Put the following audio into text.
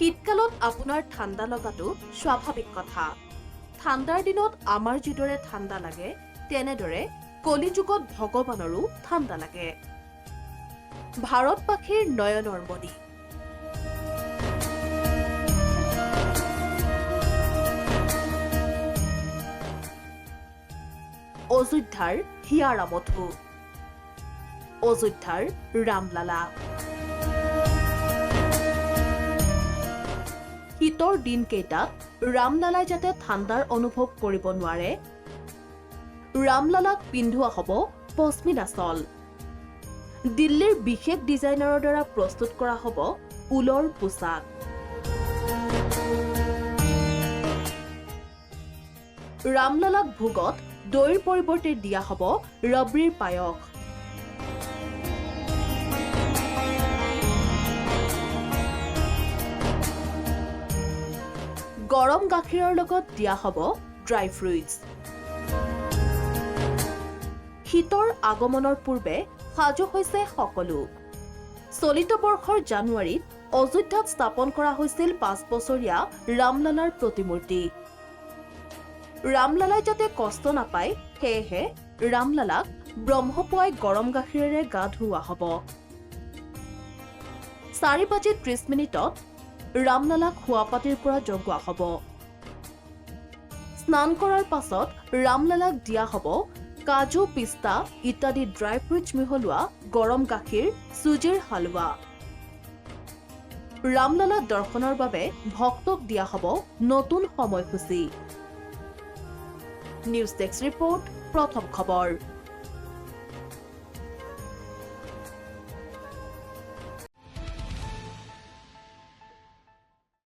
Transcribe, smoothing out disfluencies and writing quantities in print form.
শীতকালত আপোনাৰ ঠাণ্ডা লগাটো স্বাভাৱিক কথা। ঠাণ্ডাৰ দিনত আমাৰ যিদৰে ঠাণ্ডা লাগে তেনেদৰে কলিযুগত ভগৱানৰো ঠাণ্ডা লাগে। ভাৰতবাসীৰ নয়নৰ মণি। অযোধ্যাৰ হিয়াৰা মধু, অযোধ্যাৰ ৰামলালা। শীতৰ দিনকেইটাত ৰামলালাই যাতে ঠাণ্ডাৰ অনুভৱ কৰিব নোৱাৰে, ৰামলালাক পিন্ধোৱা হ'ব পশ্মিনা চল। দিল্লীৰ বিশেষ ডিজাইনাৰৰ দ্বাৰা প্ৰস্তুত কৰা হ'ব ঊলৰ পোছাক। ৰামলালাক ভোগত দৈৰ পৰিৱৰ্তে দিয়া হ'ব ৰবৰিৰ পায়স। গৰম গাখীৰৰ লগত দিয়া হ'ব ড্ৰাই ফ্ৰুইটছ। শীতৰ আগমনৰ পূৰ্বে সাজু হৈছে সকলো। চলিত বৰ্ষৰ জানুৱাৰীত অযোধ্যাত স্থাপন কৰা হৈছিল 5 বছৰীয়া ৰামলালাৰ প্ৰতিমূৰ্তি। ৰামলালাই যাতে কষ্ট নাপায় সেয়েহে ৰামলালাক ব্ৰহ্মপুৱাই গৰম গাখীৰেৰে গা ধুওৱা হ'ব। 4:30 ৰামলালাক শোৱাপাটিৰ পৰা জগোৱা হ'ব। স্নান কৰাৰ পাছত ৰামলালাক দিয়া হ'ব কাজু, পিস্তা ইত্যাদি ড্ৰাই ফ্ৰুইটছ মিহলোৱা গৰম গাখীৰ, চুজিৰ হালৱা। ৰামলালা দৰ্শনৰ বাবে ভক্তক দিয়া হ'ব নতুন সময়সূচী। নিউজ ডেস্ক ৰিপৰ্ট, প্ৰথম খবৰ।